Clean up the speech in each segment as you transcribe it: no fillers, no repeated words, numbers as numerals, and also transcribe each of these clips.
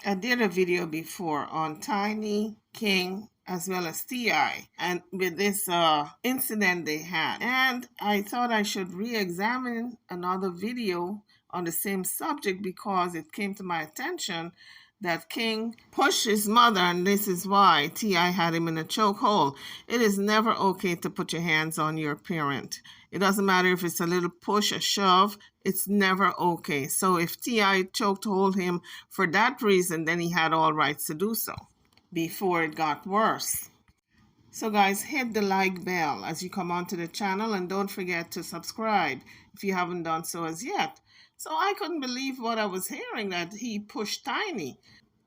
I did a video before on Tiny, King, as well as T.I. and with this incident they had. And I thought I should re-examine another video on the same subject because it came to my attention that King pushed his mother, and this is why T.I. had him in a chokehold. It is never okay to put your hands on your parent. It doesn't matter if it's a little push, a shove, it's never okay. So if T.I. chokehold him for that reason, then he had all rights to do so before it got worse. So guys, hit the like bell as you come onto the channel, and don't forget to subscribe if you haven't done so as yet. So I couldn't believe what I was hearing, that he pushed Tiny.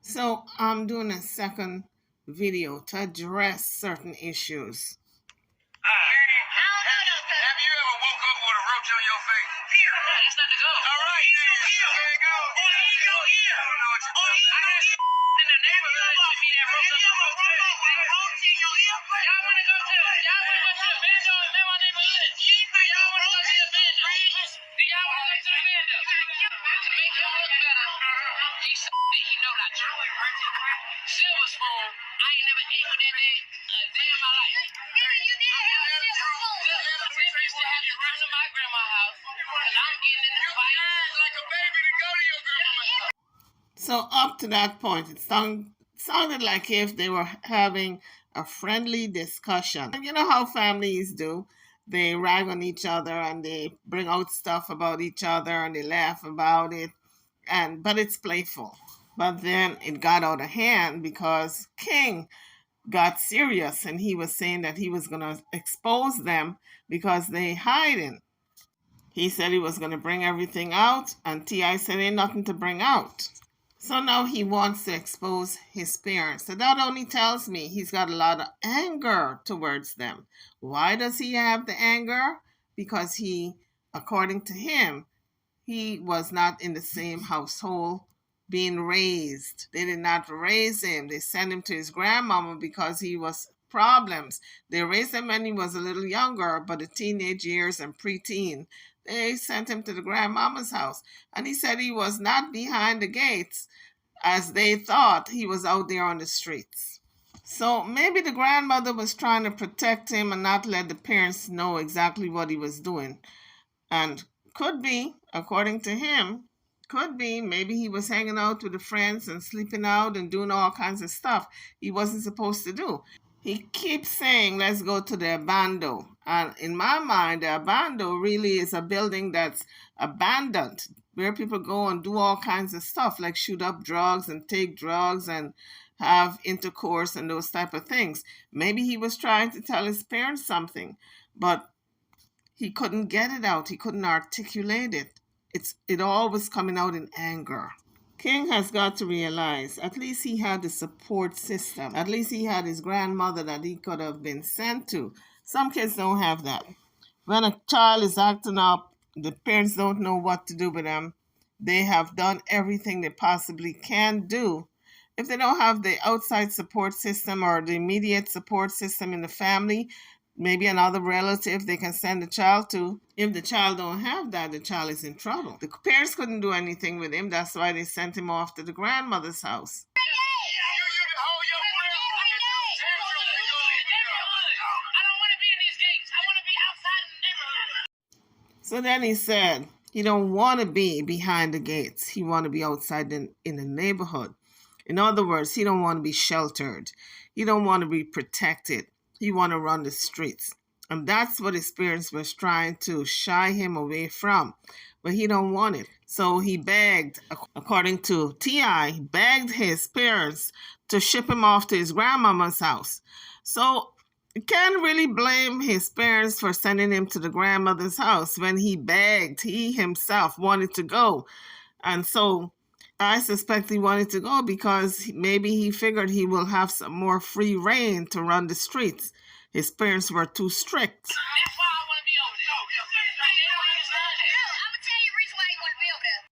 So I'm doing a second video to address certain issues. Have you ever woke up with a roach on your face? Here. That's not the goal. All right, then. There you go. I don't know what you're talking about. In the neighborhood, should be that roach on your roach in your ear. Y'all want to go to the bando in my neighborhood? Y'all want to go to the bando? Do y'all want to go to the bando? To make him look better, he's that he know not true. Silver spoon, I ain't never ate with that day a day in my life. You did. We used to have to run to my grandma's house because I'm getting in this fight. Like a baby to go to your grandma's house. So up to that point, it sounded like if they were having a friendly discussion. And you know how families do. They rag on each other and they bring out stuff about each other and they laugh about it. But it's playful. But then it got out of hand because King got serious and he was saying that he was going to expose them because they hiding. He said he was going to bring everything out, and T.I. said ain't nothing to bring out. So now he wants to expose his parents. So that only tells me he's got a lot of anger towards them. Why does he have the anger? Because he, according to him, he was not in the same household being raised. They did not raise him. They sent him to his grandmama because he was problems. They raised him when he was a little younger, but the teenage years and preteen, they sent him to the grandmama's house. And he said he was not behind the gates as they thought. He was out there on the streets. So maybe the grandmother was trying to protect him and not let the parents know exactly what he was doing. And could be, according to him, could be maybe he was hanging out with the friends and sleeping out and doing all kinds of stuff he wasn't supposed to do. He keeps saying, let's go to the abando. And in my mind, the abando really is a building that's abandoned, where people go and do all kinds of stuff, like shoot up drugs and take drugs and have intercourse and those type of things. Maybe he was trying to tell his parents something, but he couldn't get it out. He couldn't articulate it. It all was coming out in anger. King has got to realize at least he had the support system. At least he had his grandmother that he could have been sent to. Some kids don't have that. When a child is acting up, the parents don't know what to do with them. They have done everything they possibly can do. If they don't have the outside support system or the immediate support system in the family, maybe another relative they can send the child to. If the child don't have that, the child is in trouble. The parents couldn't do anything with him. That's why they sent him off to the grandmother's house. So then he said he don't want to be behind the gates. He want to be outside in the neighborhood. In other words, he don't want to be sheltered. He don't want to be protected. He want to run the streets. And that's what his parents was trying to shy him away from. But he don't want it. So he begged, according to T.I., begged his parents to ship him off to his grandmama's house. So you can't really blame his parents for sending him to the grandmother's house when he begged. He himself wanted to go. And so I suspect he wanted to go because maybe he figured he will have some more free reign to run the streets. His parents were too strict. That's why I want to be over there. They don't understand that. I'm going to tell you the reason why you want to be over there.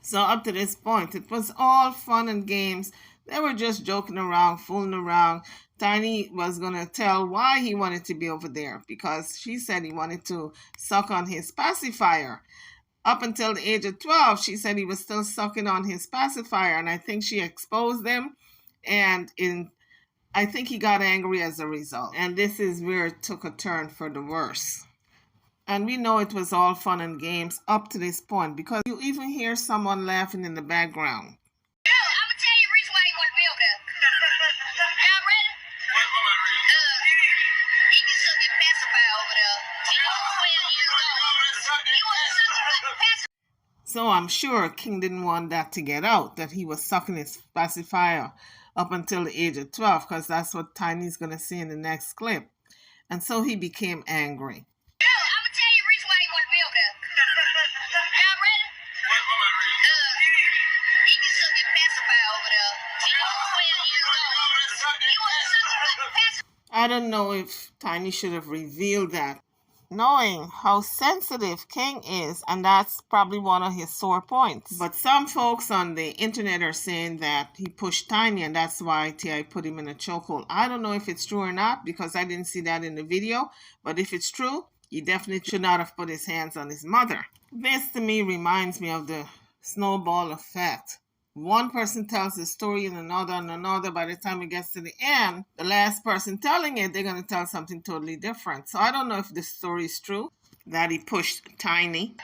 So up to this point, it was all fun and games. They were just joking around, fooling around. Tiny was going to tell why he wanted to be over there because she said he wanted to suck on his pacifier. Up until the age of 12, she said he was still sucking on his pacifier, and I think she exposed him, and I think he got angry as a result. And this is where it took a turn for the worse. And we know it was all fun and games up to this point because you even hear someone laughing in the background. I'm gonna tell you the reason why you want to be over there. Y'all ready? He can suck your pacifier over there. He was 12 years old. He was sucking the pacifier. So I'm sure King didn't want that to get out, that he was sucking his pacifier up until the age of 12, because that's what Tiny's going to see in the next clip. And so he became angry. I'm gonna tell you the reason why you want to be over there. Y'all ready? He can suck your pacifier over there. He was 12 years old. He was sucking the pacifier. I don't know if Tiny should have revealed that, knowing how sensitive King is, and that's probably one of his sore points. But some folks on the internet are saying that he pushed Tiny and that's why T.I. put him in a chokehold. I don't know if it's true or not because I didn't see that in the video, but if it's true, he definitely should not have put his hands on his mother. This to me reminds me of the snowball effect. One person tells the story and another. By the time it gets to the end, the last person telling it, they're going to tell something totally different. So I don't know if this story is true, that he pushed Tiny.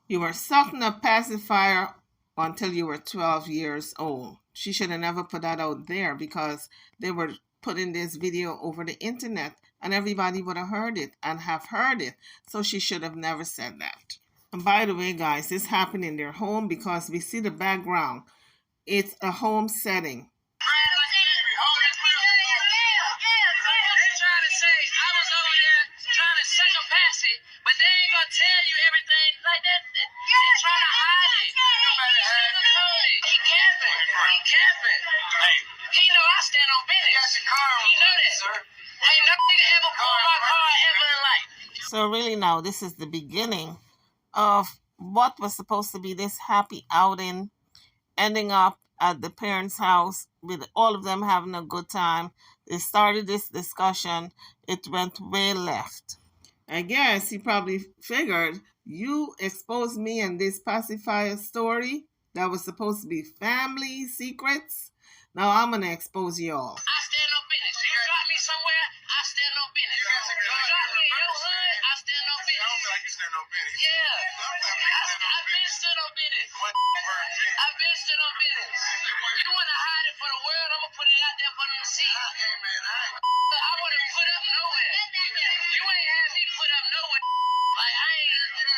You were sucking a pacifier until you were 12 years old. She should have never put that out there because they were putting this video over the internet and everybody would have heard it and have heard it. So she should have never said that. And by the way, guys, this happened in their home because we see the background. It's a home setting. He know I stand on business. He know that, sir. Ain't no nigga ever pulled my car ever in life. So really now, this is the beginning of what was supposed to be this happy outing, ending up at the parents' house with all of them having a good time. They started this discussion. It went way left. I guess he probably figured, you exposed me in this pacifier story that was supposed to be family secrets. Now I'm going to expose y'all. I stand on business. You drop me somewhere, I stand on business. You drop me in your hood, I stand on business. I don't feel like you stand on business. Yeah. I've been stood on business. I've been stood on business. You want to hide it for the world, I'm going to put it out there for them to see. Hey, man, I want to put up nowhere. You ain't had me put up nowhere. Like,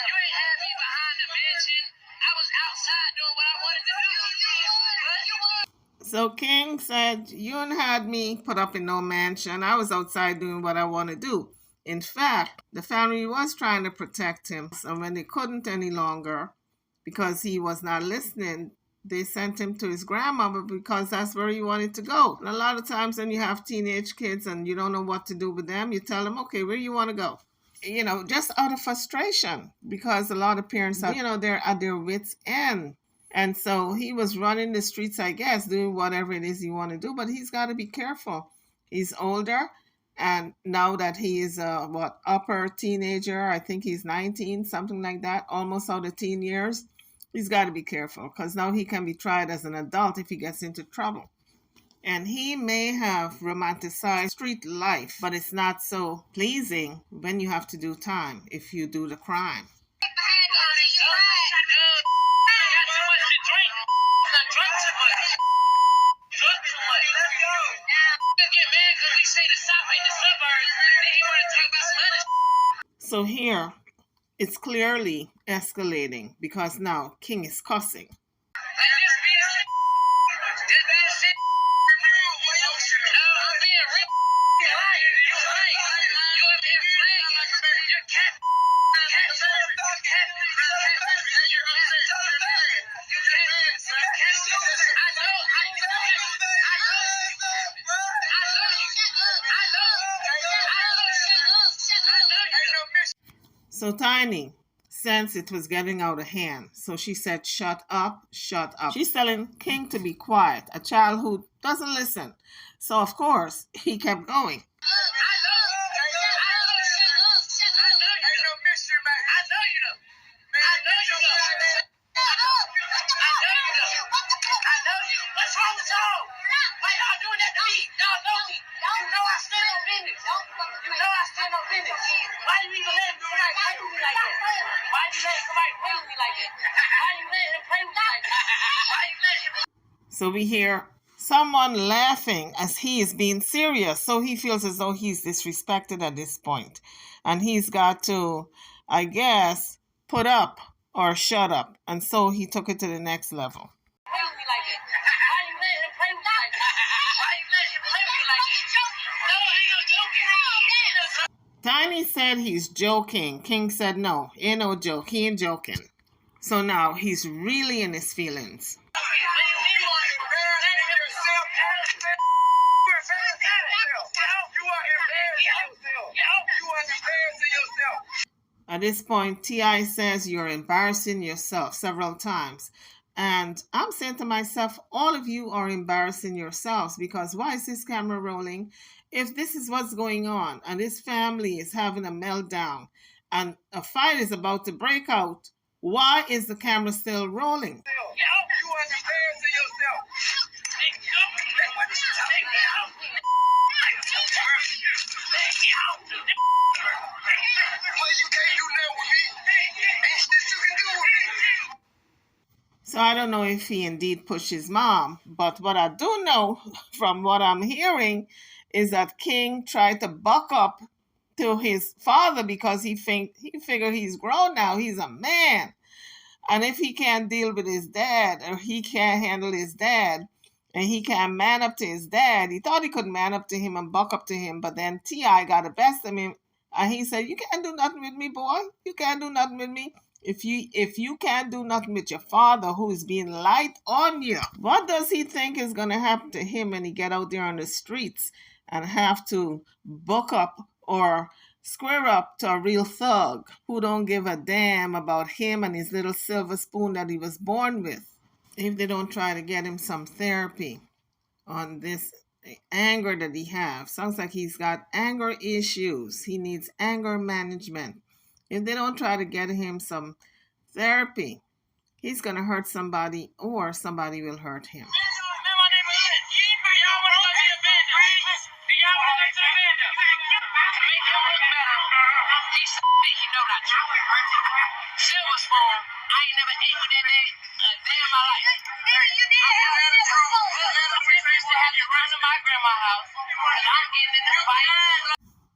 you ain't had me behind the mansion. I was outside doing what I wanted to do. So King said, you ain't had me put up in no mansion. I was outside doing what I want to do. In fact, the family was trying to protect him. And when they couldn't any longer, because he was not listening, they sent him to his grandmother because that's where he wanted to go. And a lot of times when you have teenage kids and you don't know what to do with them, you tell them, okay, where you want to go? You know, just out of frustration, because a lot of parents are, they're at their wits' end. And so he was running the streets, I guess, doing whatever it is he want to do. But he's got to be careful. He's older. And now that he is upper teenager, I think he's 19, something like that, almost out of teen years. He's got to be careful because now he can be tried as an adult if he gets into trouble. And he may have romanticized street life, but it's not so pleasing when you have to do time if you do the crime. So here, it's clearly escalating because now King is cussing. So Tiny, sensed it was getting out of hand. So she said, shut up, shut up. She's telling King to be quiet, a child who doesn't listen. So, of course, he kept going. So we hear someone laughing as he is being serious. So he feels as though he's disrespected at this point. And he's got to, I guess, put up or shut up. And so he took it to the next level. Tiny said he's joking. King said no, ain't no joke. He ain't joking. So now he's really in his feelings. At this point, T.I. says you're embarrassing yourself several times. And I'm saying to myself, all of you are embarrassing yourselves, because why is this camera rolling? If this is what's going on and this family is having a meltdown and a fight is about to break out, why is the camera still rolling? So I don't know if he indeed pushed his mom, but what I do know from what I'm hearing is that King tried to buck up to his father because he figured he's grown now, he's a man. And if he can't deal with his dad, or he can't handle his dad, and he can't man up to his dad, he thought he could man up to him and buck up to him, but then T.I. got the best of him, and he said, you can't do nothing with me, boy. You can't do nothing with me. If you can't do nothing with your father who is being light on you, what does he think is going to happen to him when he get out there on the streets and have to buck up or square up to a real thug who don't give a damn about him and his little silver spoon that he was born with? If they don't try to get him some therapy on this anger that he has. Sounds like he's got anger issues. He needs anger management. If they don't try to get him some therapy, he's going to hurt somebody or somebody will hurt him.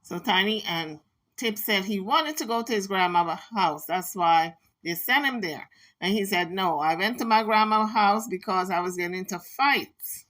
So Tiny and Tip said he wanted to go to his grandma's house. That's why they sent him there. And he said, no, I went to my grandma's house because I was getting into fights.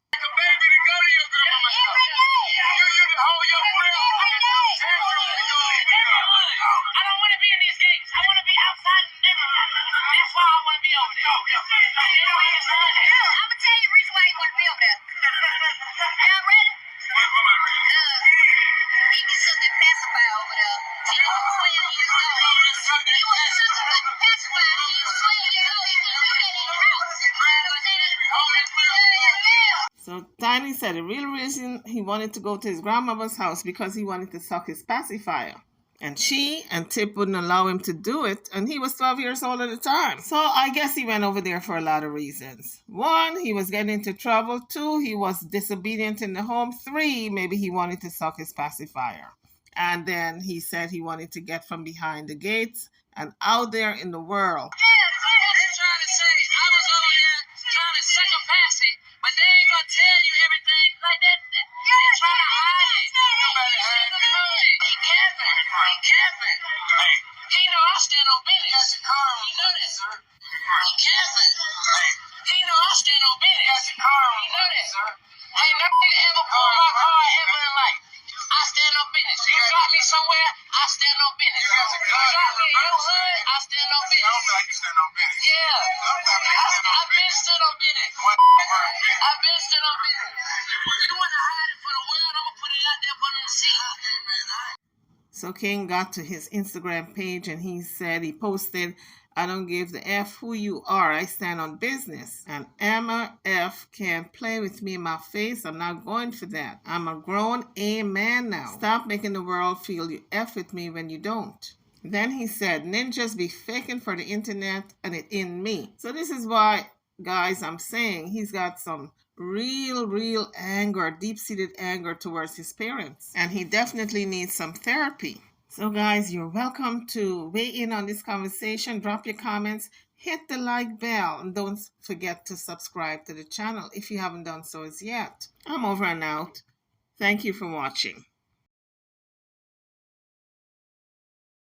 So Tiny said the real reason he wanted to go to his grandmother's house because he wanted to suck his pacifier. And she and Tip wouldn't allow him to do it, and he was 12 years old at the time. So I guess he went over there for a lot of reasons. 1, he was getting into trouble. 2, he was disobedient in the home. 3, maybe he wanted to suck his pacifier. And then he said he wanted to get from behind the gates and out there in the world. So King got to his Instagram page and he said, he posted, "I don't give the F who you are. I stand on business. And Emma F can't play with me in my face. I'm not going for that. I'm a grown A man now. Stop making the world feel you F with me when you don't." Then he said, "Ninjas be faking for the internet and it in me." So this is why, guys, I'm saying he's got some real anger, deep-seated anger towards his parents. And he definitely needs some therapy. So guys, you're welcome to weigh in on this conversation. Drop your comments, hit the like bell, and don't forget to subscribe to the channel if you haven't done so as yet. I'm over and out. Thank you for watching.